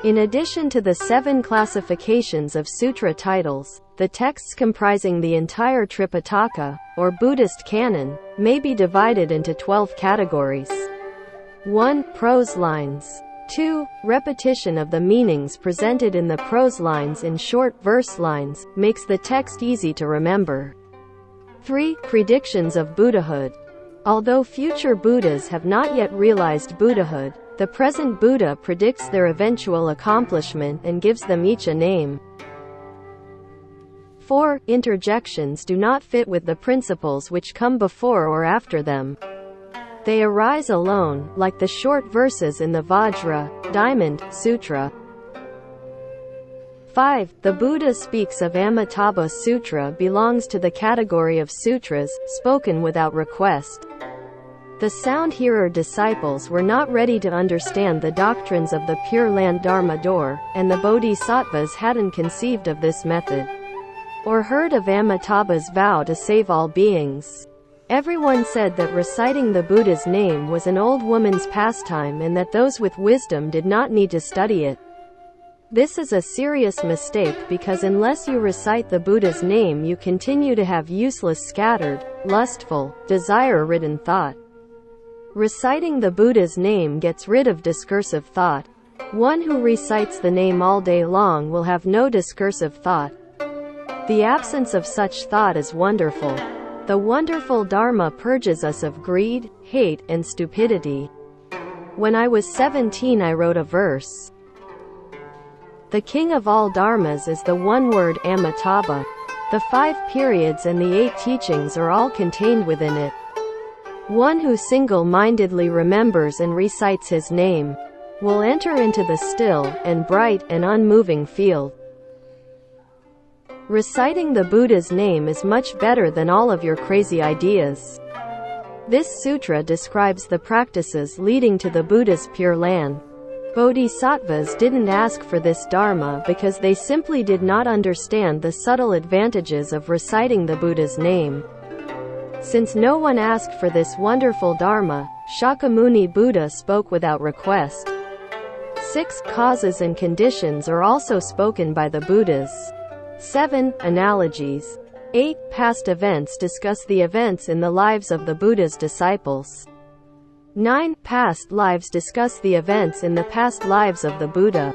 In addition to the 7 classifications of sutra titles, the texts comprising the entire Tripitaka, or Buddhist canon, may be divided into 12 categories. 1. Prose lines. 2. Repetition of the meanings presented in the prose lines in short verse lines, makes the text easy to remember. 3. Predictions of Buddhahood. Although future Buddhas have not yet realized Buddhahood, the present Buddha predicts their eventual accomplishment and gives them each a name. 4. Interjections do not fit with the principles which come before or after them. They arise alone, like the short verses in the Vajra, Diamond, Sutra. 5. The Buddha speaks of Amitabha Sutra belongs to the category of sutras, spoken without request. The sound hearer disciples were not ready to understand the doctrines of the Pure Land Dharma door, and the Bodhisattvas hadn't conceived of this method, or heard of Amitabha's vow to save all beings. Everyone said that reciting the Buddha's name was an old woman's pastime and that those with wisdom did not need to study it. This is a serious mistake because unless you recite the Buddha's name you continue to have useless scattered, lustful, desire-ridden thought. Reciting the Buddha's name gets rid of discursive thought. One who recites the name all day long will have no discursive thought. The absence of such thought is wonderful. The wonderful Dharma purges us of greed, hate, and stupidity. When I was 17 I wrote a verse. The king of all dharmas is the one word Amitabha. The 5 periods and the 8 teachings are all contained within it. One who single-mindedly remembers and recites his name will enter into the still, and bright, and unmoving field. Reciting the Buddha's name is much better than all of your crazy ideas. This sutra describes the practices leading to the Buddha's Pure Land. Bodhisattvas didn't ask for this dharma because they simply did not understand the subtle advantages of reciting the Buddha's name. Since no one asked for this wonderful dharma, Shakyamuni Buddha spoke without request. 6 causes and conditions are also spoken by the Buddhas. 7. Analogies. 8. Past events discuss the events in the lives of the Buddha's disciples. 9. Past lives discuss the events in the past lives of the Buddha.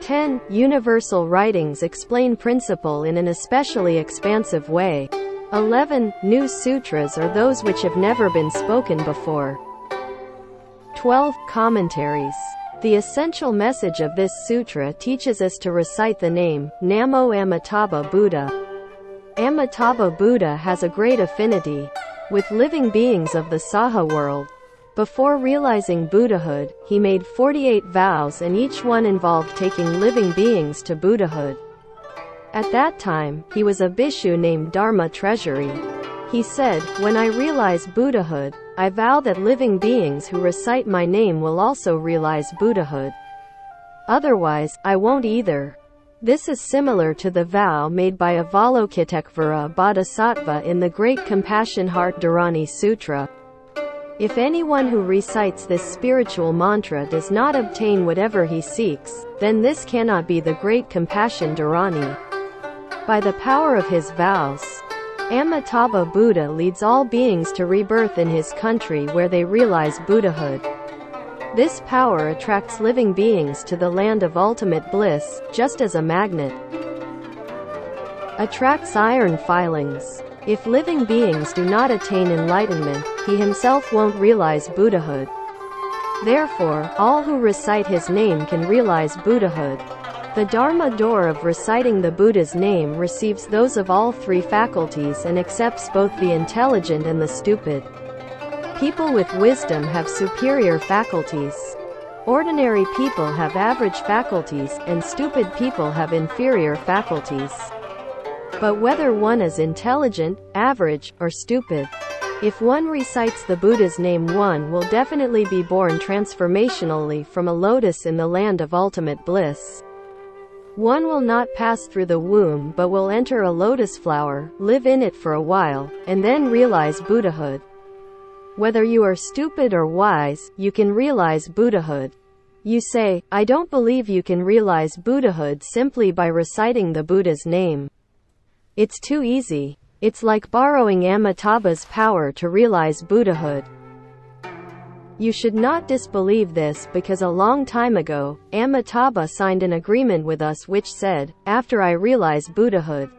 10. Universal writings explain principle in an especially expansive way. 11. New sutras are those which have never been spoken before. 12. Commentaries. The essential message of this sutra teaches us to recite the name, Namo Amitabha Buddha. Amitabha Buddha has a great affinity with living beings of the Saha world. Before realizing Buddhahood, he made 48 vows and each one involved taking living beings to Buddhahood. At that time, he was a bhikkhu named Dharma Treasury. He said, "When I realize Buddhahood, I vow that living beings who recite my name will also realize Buddhahood. Otherwise, I won't either." This is similar to the vow made by Avalokiteshvara Bodhisattva in the Great Compassion Heart Dharani Sutra. If anyone who recites this spiritual mantra does not obtain whatever he seeks, then this cannot be the Great Compassion Dharani. By the power of his vows, Amitabha Buddha leads all beings to rebirth in his country where they realize Buddhahood. This power attracts living beings to the land of ultimate bliss, just as a magnet attracts iron filings. If living beings do not attain enlightenment, he himself won't realize Buddhahood. Therefore, all who recite his name can realize Buddhahood. The Dharma door of reciting the Buddha's name receives those of all 3 faculties and accepts both the intelligent and the stupid. People with wisdom have superior faculties. Ordinary people have average faculties, and stupid people have inferior faculties. But whether one is intelligent, average, or stupid, if one recites the Buddha's name, one will definitely be born transformationally from a lotus in the land of ultimate bliss. One will not pass through the womb but will enter a lotus flower, live in it for a while, and then realize Buddhahood. Whether you are stupid or wise, you can realize Buddhahood. You say, I don't believe you can realize Buddhahood simply by reciting the Buddha's name. It's too easy. It's like borrowing Amitabha's power to realize Buddhahood. You should not disbelieve this because a long time ago, Amitabha signed an agreement with us which said, after I realize Buddhahood,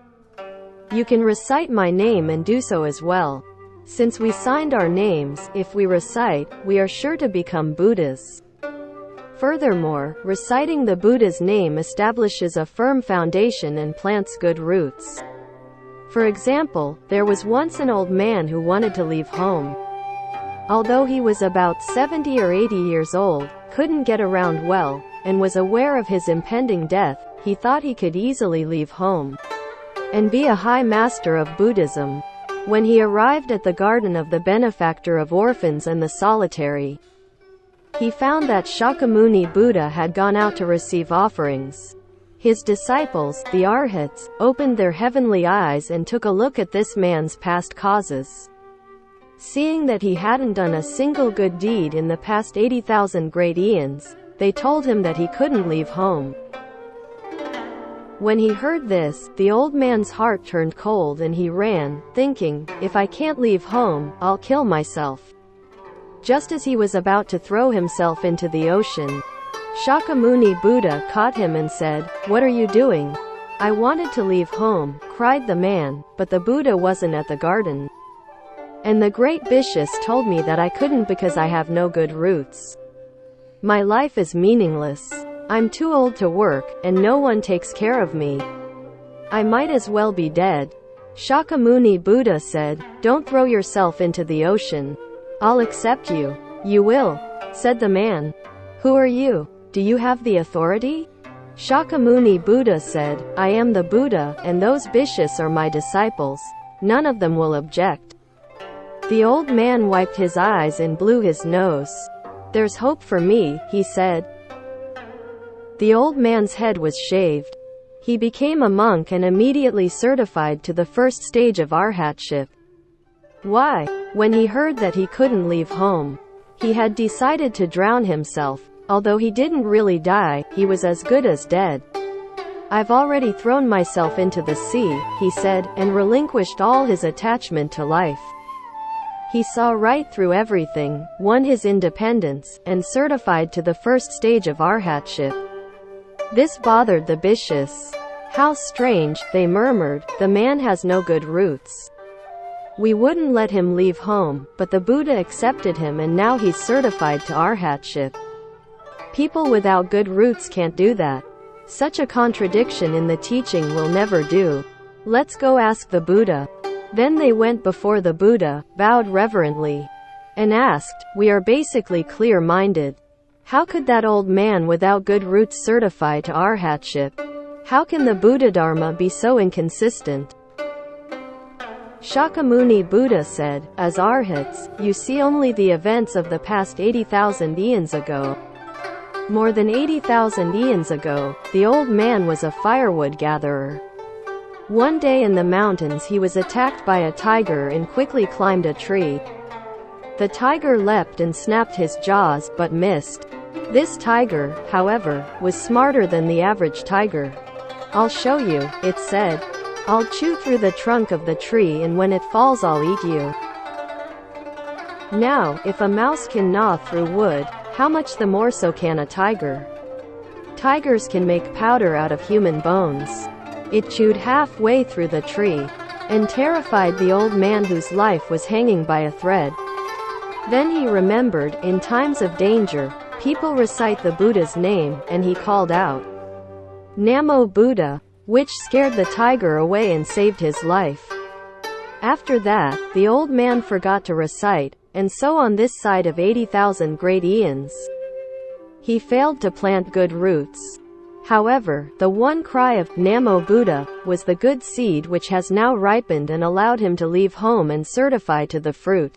you can recite my name and do so as well. Since we signed our names, if we recite, we are sure to become Buddhas. Furthermore, reciting the Buddha's name establishes a firm foundation and plants good roots. For example, there was once an old man who wanted to leave home. Although he was about 70 or 80 years old, couldn't get around well, and was aware of his impending death, he thought he could easily leave home and be a high master of Buddhism. When he arrived at the garden of the benefactor of orphans and the solitary, he found that Shakyamuni Buddha had gone out to receive offerings. His disciples, the arhats, opened their heavenly eyes and took a look at this man's past causes. Seeing that he hadn't done a single good deed in the past 80,000 great eons, they told him that he couldn't leave home. When he heard this, the old man's heart turned cold and he ran, thinking, if I can't leave home, I'll kill myself. Just as he was about to throw himself into the ocean, Shakyamuni Buddha caught him and said, "What are you doing?" "I wanted to leave home," cried the man, "but the Buddha wasn't at the garden. And the great Bishus told me that I couldn't because I have no good roots. My life is meaningless. I'm too old to work, and no one takes care of me. I might as well be dead." Shakyamuni Buddha said, "Don't throw yourself into the ocean. I'll accept you." "You will?" said the man. "Who are you? Do you have the authority?" Shakyamuni Buddha said, "I am the Buddha, and those Bishus are my disciples. None of them will object." The old man wiped his eyes and blew his nose. "There's hope for me," he said. The old man's head was shaved. He became a monk and immediately certified to the first stage of arhatship. Why? When he heard that he couldn't leave home, he had decided to drown himself. Although he didn't really die, he was as good as dead. "I've already thrown myself into the sea," he said, and relinquished all his attachment to life. He saw right through everything, won his independence, and certified to the first stage of arhatship. This bothered the Bishus. "How strange," they murmured, "the man has no good roots. We wouldn't let him leave home, but the Buddha accepted him and now he's certified to arhatship. People without good roots can't do that. Such a contradiction in the teaching will never do. Let's go ask the Buddha." Then they went before the Buddha, bowed reverently, and asked, "We are basically clear-minded. How could that old man without good roots certify to arhatship? How can the Buddha Dharma be so inconsistent?" Shakyamuni Buddha said, "As arhats, you see only the events of the past 80,000 eons ago. More than 80,000 eons ago, the old man was a firewood gatherer. One day in the mountains he was attacked by a tiger and quickly climbed a tree. The tiger leapt and snapped his jaws, but missed. This tiger, however, was smarter than the average tiger. 'I'll show you,' it said. 'I'll chew through the trunk of the tree and when it falls I'll eat you.' Now, if a mouse can gnaw through wood, how much the more so can a tiger? Tigers can make powder out of human bones." It chewed halfway through the tree, and terrified the old man whose life was hanging by a thread. Then he remembered, in times of danger, people recite the Buddha's name, and he called out, "Namo Buddha," which scared the tiger away and saved his life. After that, the old man forgot to recite, and so on this side of 80,000 great eons, he failed to plant good roots. However, the one cry of "Namo Buddha" was the good seed which has now ripened and allowed him to leave home and certify to the fruit.